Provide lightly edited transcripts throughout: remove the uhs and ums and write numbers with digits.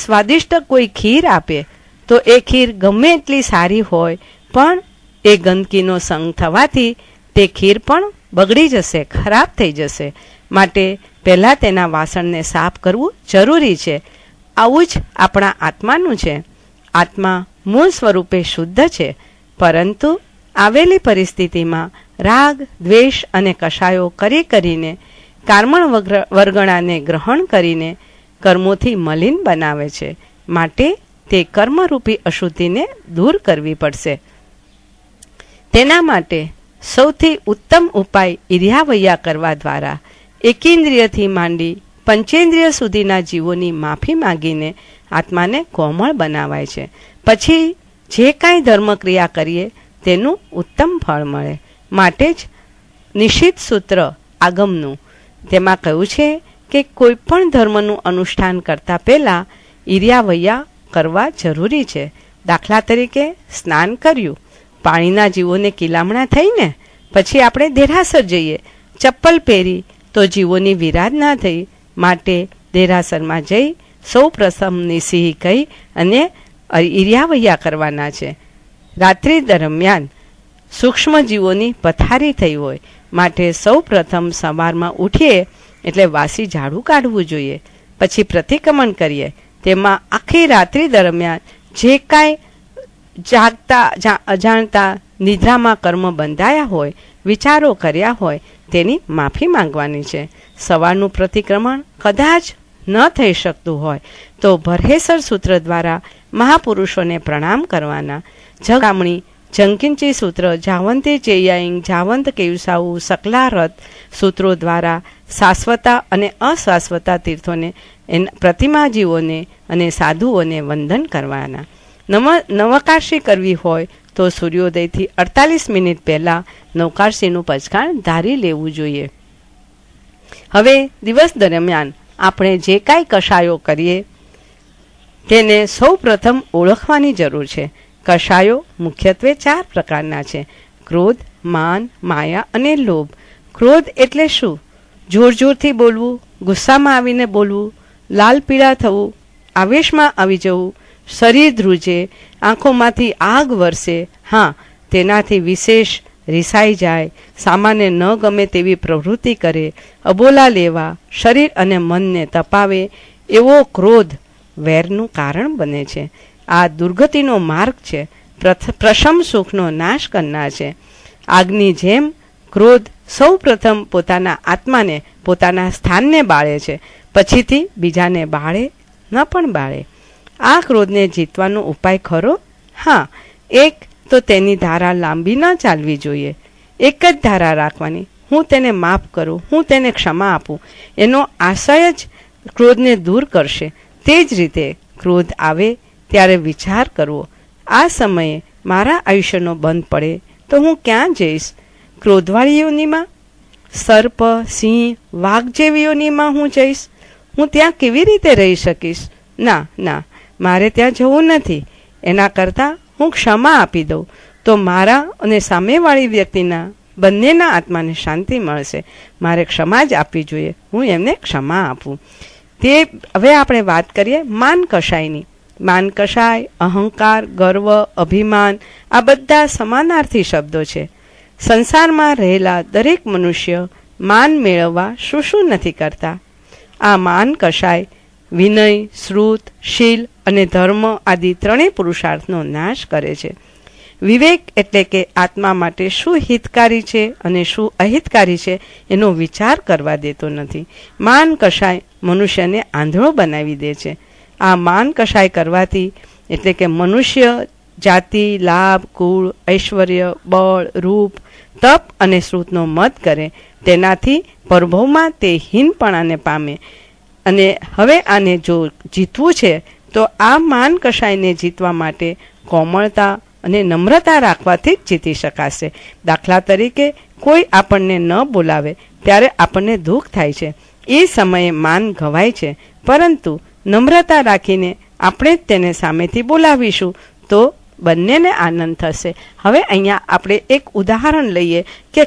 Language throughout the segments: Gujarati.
સ્વાદિષ્ટ કોઈ ખીર આપે તો એ ખીર ગમે એટલી સારી હોય પણ એ ગંદકીનો સંગ થવાથી તે ખીર પણ બગડી જશે, ખરાબ થઈ જશે. માટે પહેલાં તેના વાસણને સાફ કરવું જરૂરી છે. આવું જ આપણા આત્માનું છે. આત્મા મૂળ સ્વરૂપે શુદ્ધ છે, પરંતુ આવેલી પરિસ્થિતિમાં રાગ, દ્વેષ અને કશાયો કરીને કાર્મણ વર્ગણાને ગ્રહણ કરીને કર્મોથી મલિન બનાવે છે. માટે તે કર્મરૂપી અશુદ્ધિને દૂર કરવી પડશે. તેના માટે સૌથી ઉત્તમ ઉપાય ઇર્યાવૈયા કરવા દ્વારા એકેન્દ્રિયથી માંડી પંચેન્દ્રિય સુધીના જીવોની માફી માંગીને આત્માને કોમળ બનાવાય છે. પછી જે કાંઈ ધર્મક્રિયા કરીએ તેનું ઉત્તમ ફળ મળે. માટે જ નિશ્ચિત સૂત્ર આગમનું તેમાં કહ્યું છે કે કોઈ પણ ધર્મનું અનુષ્ઠાન કરતા પહેલાં ઇર્યાવૈયા કરવા જરૂરી છે. દાખલા તરીકે સ્નાન કર્યું, પાણીના જીવોને કિલામણા થઈને પછી આપણે દેરાસર જઈએ, ચપ્પલ પહેરી તો જીવોની વિરાધના થઈ. માટે દેરાસરમાં જઈ સૌ પ્રથમ નિસિહ કહી અને ઇર્યાવૈયા કરવાના છે. રાત્રિ દરમિયાન સૂક્ષ્મ જીવોની પથારી થઈ હોય માટે સૌ પ્રથમ સવારમાં ઉઠીએ એટલે વાસી ઝાડુ કાઢવું જોઈએ. પછી પ્રતિક્રમણ કરીએ. તેમાં આખી રાત્રિ દરમિયાન જે કાંઈ જાગતા અજાણતા નિદ્રામાં કર્મ બંધાયા હોય, વિચારો કર્યા હોય તેની માફી માંગવાની છે. સવારનું પ્રતિક્રમણ કદાચ ન થઈ શકતું હોય તો ભરહેસર સૂત્ર દ્વારા મહાપુરુષોને પ્રણામ કરવાના. જગામણી, જંકિંચી સૂત્ર, જાવંતે ચેયાઈંગ, જાવંત કેવસાઉ, સકલારથ સૂત્રો દ્વારા શાશ્વતા અને અશાશ્વતા તીર્થોને પ્રતિમાજીઓને અને સાધુઓને વંદન કરવાના. નવકાશી કરવી હોય તો સૂર્યોદયથી 48 મિનિટ પહેલાં નવકાશીનું પચકાણ ધારી લેવું જોઈએ. હવે દિવસ દરમિયાન આપણે જે કાંઈ કશાયો કરીએ તેને સૌ પ્રથમ ઓળખવાની જરૂર છે. કશાયો મુખ્યત્વે 4 પ્રકારના છે: ક્રોધ, માન, માયા અને લોભ. ક્રોધ એટલે શું? જોર જોરથી બોલવું, ગુસ્સામાં આવીને બોલવું, લાલ પીળા થવું, આવેશમાં આવી જવું, શરીર ધ્રુજે, આંખોમાંથી આગ વરસે. હા, તેનાથી વિશેષ રિસાઈ જાય, સામાન્ય ન ગમે તેવી પ્રવૃત્તિ કરે, અબોલા લેવા, શરીર અને મનને તપાવે, એવો ક્રોધ વેરનું કારણ બને છે. આ દુર્ગતિનો માર્ગ છે. પ્રશમ સુખનો નાશ કરનાર છે. આગની જેમ ક્રોધ સૌ પ્રથમ પોતાના આત્માને, પોતાના સ્થાનને બાળે છે, પછીથી બીજાને બાળે ન પણ બાળે. આ ક્રોધને જીતવાનો ઉપાય ખરો? હા, એક તો તેની ધારા લાંબી ન ચાલવી જોઈએ. એક જ ધારા રાખવાની: હું તેને માફ કરું, હું તેને ક્ષમા આપું. એનો આશય જ ક્રોધને દૂર કરશે. તે જ રીતે ક્રોધ આવે ત્યારે વિચાર કરવો, આ સમયે મારા આયુષ્યનો બંધ પડે તો હું ક્યાં જઈશ? ક્રોધવાળી યોનિમાં, સર્પ, સિંહ, વાઘ જેવી યોનિમાં હું જઈશ? હું ત્યાં કેવી રીતે રહી શકીશ? ના ના, મારે ત્યાં જવું નથી. એના કરતાં હું ક્ષમા આપી દઉં તો મારા અને સામેવાળી વ્યક્તિના બંનેના આત્માને શાંતિ મળશે. મારે ક્ષમા જ આપવી જોઈએ. હું એમને ક્ષમા આપું. તે હવે આપણે વાત કરીએ માન કશાયની. માન કશાય, અહંકાર, ગર્વ, અભિમાન આ બધા સમાનાર્થી શબ્દો છે. સંસારમાં રહેલા દરેક મનુષ્ય માન મેળવવા શું નથી કરતા. આ માન કશાય વિનય, શ્રુત, શીલ અને ધર્મ આદિ ત્રણેય પુરુષાર્થનો નાશ કરે છે. વિવેક એટલે કે આત્મા માટે શું હિતકારી છે અને શું અહિતકારી છે એનો વિચાર કરવા દેતો નથી. માન કશાય મનુષ્યને આંધળો બનાવી દે છે. આ માન કશાય કરવાથી એટલે કે મનુષ્ય જાતિ, લાભ, કુળ, ઐશ્વર્ય, બળ, રૂપ, તપ અને શ્રુતનો મત કરે, તેનાથી પરભવમાં તે હીનપણાને પામે. અને હવે આને જો જીતવું છે તો આ માન કશાયને જીતવા માટે કોમળતા અને નમ્રતા રાખવાથી જ જીતી શકાશે. દાખલા તરીકે કોઈ આપણને ન બોલાવે ત્યારે આપણને દુઃખ થાય છે, એ સમયે માન ઘવાય છે. પરંતુ નમ્રતા રાખીને આપણે જ તેને સામેથી બોલાવીશું તો બંનેને આનંદ થશે. હવે અહીંયા આપણે એક ઉદાહરણ લઈએ કે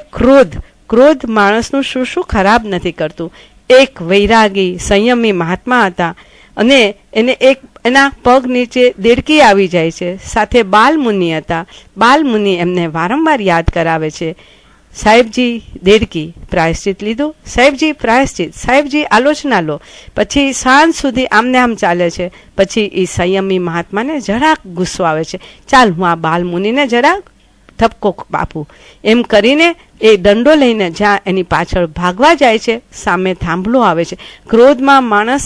ક્રોધ માણસનું શું ખરાબ નથી કરતું. એક વૈરાગી સંયમી મહાત્મા હતા. અને એને એક એના પગ નીચે દેડકી આવી જાય છે. સાથે બાલમુનિ હતા. બાલમુનિ એમને વારંવાર યાદ કરાવે છે, સાહેબજી દેડકી, પ્રાયશ્ચિત લીધું, સાહેબજી પ્રાયશ્ચિત, સાહેબજી આલોચના લો. પછી સાંજ સુધી આમને આમ ચાલે છે. પછી એ સંયમી મહાત્માને જરાક ગુસ્સો આવે છે, ચાલ હું આ બાલમુનિને જરાક ઠપકો આપું. એમ કરીને એ દંડો લઈને જ્યાં એની પાછળ ભાગવા જાય છે, સામે થાંભલો આવે છે. ક્રોધમાં માણસ